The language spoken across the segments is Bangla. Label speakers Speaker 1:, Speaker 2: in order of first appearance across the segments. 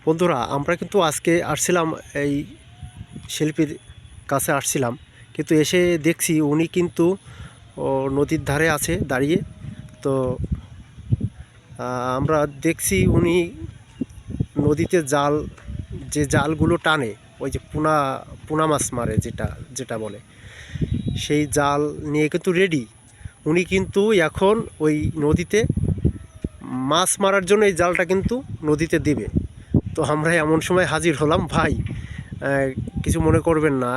Speaker 1: বন্ধুরা, আমরা কিন্তু আজকে আসছিলাম এই শিল্পীর কাছে আসছিলাম, কিন্তু এসে দেখছি উনি কিন্তু নদীর ধারে আছে দাঁড়িয়ে। তো আমরা দেখছি উনি নদীতে যে জালগুলো টানে, ওই যে পোনা পোনা মাছ মারে যেটা যেটা বলে, সেই জাল নিয়ে কিন্তু রেডি। উনি কিন্তু এখন ওই নদীতে মাছ মারার জন্য এই জালটা কিন্তু নদীতে দিবে। তো আমরা এমন সময় হাজির হলাম ভাই, কিছু মনে করবেন না।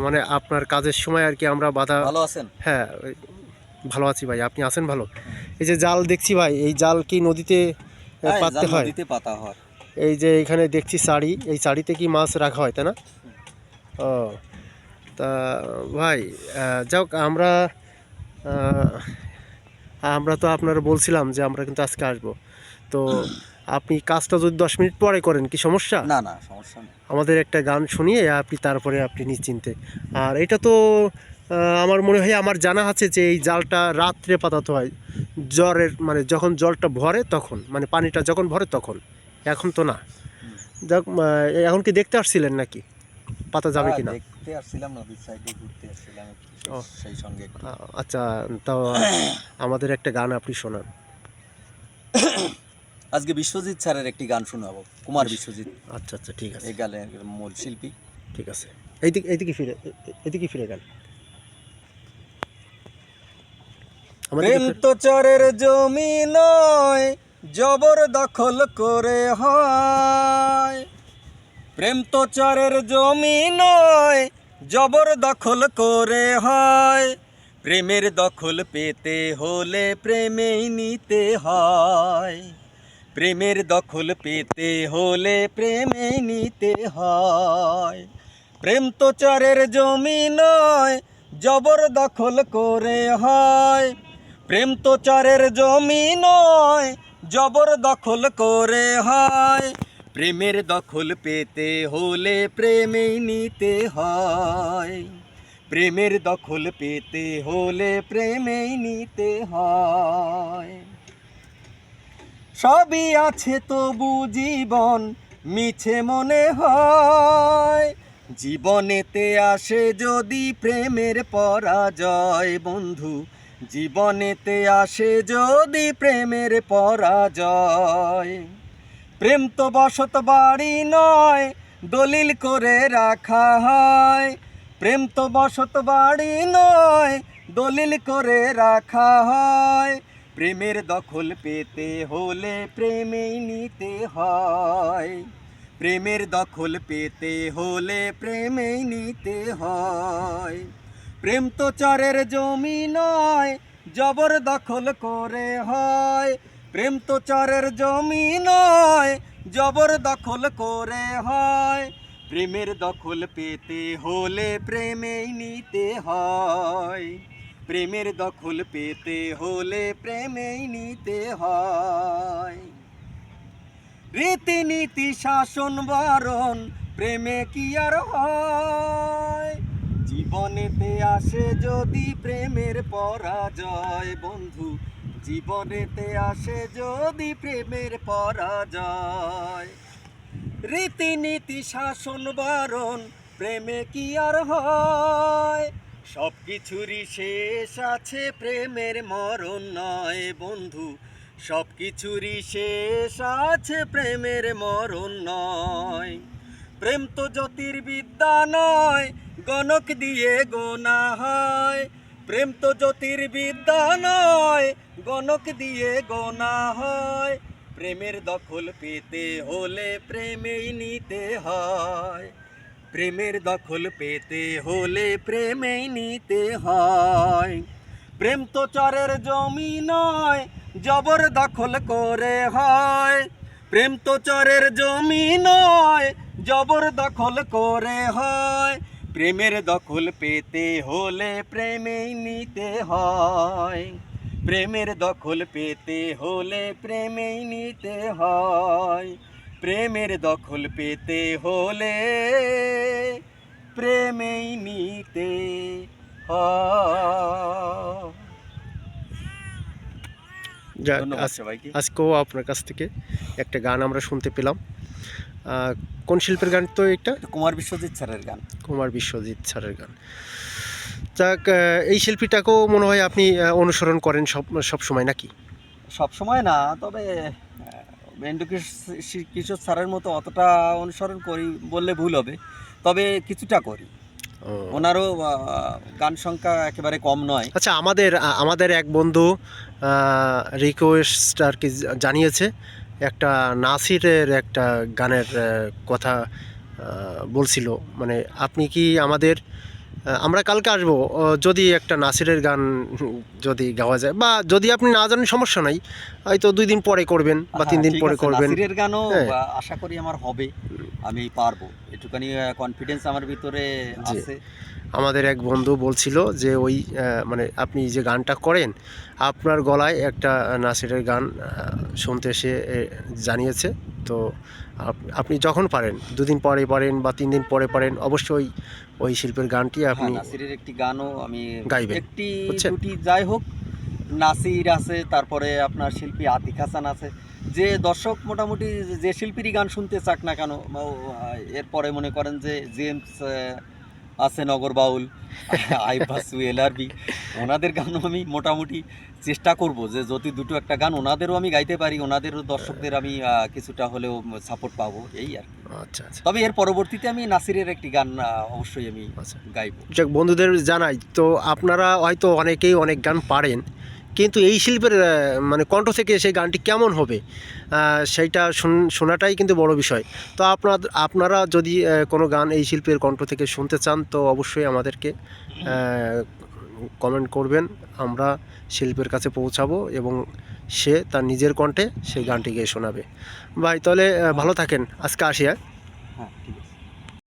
Speaker 1: মানে আপনার কাজের সময় আর কি আমরা বাধা।
Speaker 2: ভালো আছেন?
Speaker 1: হ্যাঁ, ভালো আছি ভাই, আপনি আছেন ভালো? এই যে জাল দেখছি ভাই, এই জাল কি নদীতে
Speaker 2: হ্যাঁ,
Speaker 1: পাততে
Speaker 2: জাল
Speaker 1: হয়?
Speaker 2: নদীতে পাতা হয়।
Speaker 1: এই যে এখানে দেখছি চাড়ি, এই চাড়িতে কি মাছ রাখা হয় তাই না? ও, তা ভাই, যাক আমরা আহ, আমরা তো আপনারা বলছিলাম যে আমরা কিন্তু আজকে আসবো। তো আপনি কাজটা যদি 10 মিনিট পরে করেন কি সমস্যা?
Speaker 2: না, না, সমস্যা নেই।
Speaker 1: আমাদের একটা গান শুনিয়ে তারপরে আপনি নিশ্চিন্তে। আর এটা তো আমার মনে হয়, আমার জানা আছে যে এই জালটা রাত্রে পাতাতে হয়, জ্বরের মানে যখন জলটা ভরে তখন, মানে পানিটা যখন ভরে তখন, এখন তো না।
Speaker 2: হুম।
Speaker 1: যাক, এখন কি দেখতে আসছিলেন নাকি পাতা যাবে
Speaker 2: হ্যাঁ,
Speaker 1: কি না?
Speaker 2: দেখতে আসছিলাম, নদীর সাইডে ঘুরতে আসছিলাম একটু,
Speaker 1: ও,
Speaker 2: সেই সঙ্গে একটু।
Speaker 1: আচ্ছা, তাও আমাদের একটা গান আপনি শোনান।
Speaker 2: আজকে বিশ্বজিৎ স্যারের একটি গান শোনাবো, কুমার বিশ্বজিৎ।
Speaker 1: আচ্ছা আচ্ছা, ঠিক আছে,
Speaker 2: এই গানের মূল শিল্পী।
Speaker 1: ঠিক আছে। এইদিকে ফিরে গান আমাদের
Speaker 2: প্রেম তো চরের জমি নয়, জবর দখল করে হয়। প্রেম তো চরের জমি নয়, জবর দখল করে হয়। প্রেমের দখল পেতে হলে প্রেমেই নিতে হয়। প্রেমের দখল পেতে হলে প্রেমেই নিতে হয়। প্রেম তো চরের জমি নয়, জবর দখল করে হয়। প্রেম তো চরের জমি নয়, জবর দখল করে হয়। প্রেমের দখল পেতে হলে প্রেমেই নিতে হয়। প্রেমের দখল পেতে হলে প্রেমেই নিতে হয়। সবই আছে তবু জীবন মিছে মনে হয়। জীবনেতে আসে যদি প্রেমের পরাজয় বন্ধু, জীবনেতে আসে যদি প্রেমের পরাজয়। প্রেম তো বসত বাড়ি নয়, দলিল করে রাখা হয়। প্রেম তো বসত বাড়ি নয়, দলিল করে রাখা হয়। প্রেমের দখল পেতে হলে প্রেমেই নিতে হয়। প্রেমের দখল পেতে হলে প্রেমেই নিতে হয়। প্রেম তো চরের জমি নয়, জবর দখল করে হয়। প্রেম তো চরের জমি নয়, জবর দখল করে হয়। প্রেমের দখল পেতে হলে প্রেমেই নিতে হয়। প্রেমের দখল পেতে হলে প্রেমেই নিতে হয়। রীতিনীতি শাসন বারণ প্রেমে কি আর হয়। জীবনেতে আসে যদি প্রেমের পরাজয় বন্ধু, জীবনেতে আসে যদি প্রেমের পরাজয়। রীতিনীতি শাসন বারণ প্রেমে কি আর হয়। সব কিছুরই শেষ আছে, প্রেমের মরণ নয় বন্ধু। সব কিছুরই শেষ আছে, প্রেমের মরণ নয়। প্রেম তো জ্যোতির্বিদ্যা নয়, গণক দিয়ে গোনা হয়। প্রেম তো জ্যোতির্বিদ্যা নয়, গণক দিয়ে গোনা হয়। প্রেমের দখল পেতে হলে প্রেমেই নিতে হয়। প্রেমের দখল পেতে হলে প্রেমেই নিতে হয়। প্রেম তো চরের জমি নয়, জবর দখল করে হয়। প্রেম তো চরের জমি নয়, জবর দখল করে হয়। প্রেমের দখল পেতে হলে প্রেমেই নিতে হয়। প্রেমের দখল পেতে হলে প্রেমেই নিতে হয়। প্রেমের দখল পেতে হলে প্রেমেই নিতে হয়।
Speaker 1: যাক,
Speaker 2: ধন্যবাদ সবাইকে।
Speaker 1: আজকেও আপনার কাছ থেকে একটা গান আমরা শুনতে পেলাম। কোন শিল্পের গান তো এটা?
Speaker 2: কুমার বিশ্বজিৎ স্যারের গান।
Speaker 1: কুমার বিশ্বজিৎ স্যারের গান। যাক, এই শিল্পীটাকেও মনে হয় আপনি অনুসরণ করেন সব সময় নাকি?
Speaker 2: সব সময় না, তবে বেন্ডু কিশোর স্যারের মতো অতটা অনুসরণ করি বললে ভুল হবে, তবে কিছুটা করি।
Speaker 1: ও,
Speaker 2: ওনারও গান সংখ্যা একেবারে কম নয়।
Speaker 1: আচ্ছা, আমাদের এক বন্ধু রিকোয়েস্ট আর কি জানিয়েছে, একটা নাসিরের একটা গানের কথা বলছিল। মানে আপনি কি আমাদের আমরা কালকে আসবো, যদি একটা নাসিরের গান যদি গাওয়া যায়, বা যদি আপনি না জানেন সমস্যা নাই, হয়তো 2 দিন পরে করবেন বা 3 দিন
Speaker 2: ঠিক
Speaker 1: পরে
Speaker 2: আছে,
Speaker 1: করবেন।
Speaker 2: নাসিরের গানও
Speaker 1: হ্যাঁ।
Speaker 2: আশা করি আমার হবে, আমি পারবো, একটুখানি কনফিডেন্স আমার ভিতরে
Speaker 1: জি।
Speaker 2: আছে।
Speaker 1: আমাদের এক বন্ধু বলছিল যে ওই মানে আপনি যে গানটা করেন, আপনার গলায় একটা নাসিরের গান শুনতে সে জানিয়েছে। তো আপনি যখন পারেন, 2 দিন পরে পারেন বা 3 দিন পরে পারেন, অবশ্যই ওই শিল্পীর গানটি
Speaker 2: হ্যাঁ,
Speaker 1: আপনি
Speaker 2: নাসিরের একটি গানও আমি
Speaker 1: গাইবেন,
Speaker 2: একটি
Speaker 1: বুঝছেন?
Speaker 2: দুটি যাই হোক, নাসির আছে, তারপরে আপনার শিল্পী আতিক হাসান আছে, যে দর্শক মোটামুটি যে শিল্পীরই গান শুনতে চাক না কেন, এরপরে মনে করেন যে জেমস আছে, নগর বাউল, আইবাসু, এলআরবি, ওনাদের গানও আমি মোটামুটি চেষ্টা করব যে যদি দুটো একটা গান ওনাদেরও আমি গাইতে পারি, ওনাদেরও দর্শকদের আমি কিছুটা হলেও সাপোর্ট পাবো, এই আর কি।
Speaker 1: আচ্ছা, আচ্ছা,
Speaker 2: তবে এর পরবর্তীতে আমি নাসিরের একটি গান অবশ্যই আমি
Speaker 1: আচ্ছা।
Speaker 2: গাইবো।
Speaker 1: যাক, বন্ধুদের জানাই তো, আপনারা হয়তো অনেকেই অনেক গান পারেন, কিন্তু এই শিল্পের মানে কণ্ঠ থেকে সেই গানটি কেমন হবে সেইটা শোনাটাই কিন্তু বড় বিষয়। তো আপনারা যদি কোনো গান এই শিল্পের কণ্ঠ থেকে শুনতে চান, তো অবশ্যই আমাদেরকে কমেন্ট করবেন, আমরা শিল্পীর কাছে পৌঁছাবো এবং সে তার নিজের কণ্ঠে সেই গানটি গিয়ে শোনাবে। ভাই, তাহলে ভালো থাকেন, আজকে আসি। হ্যাঁ।
Speaker 2: হ্যাঁ, ঠিক আছে।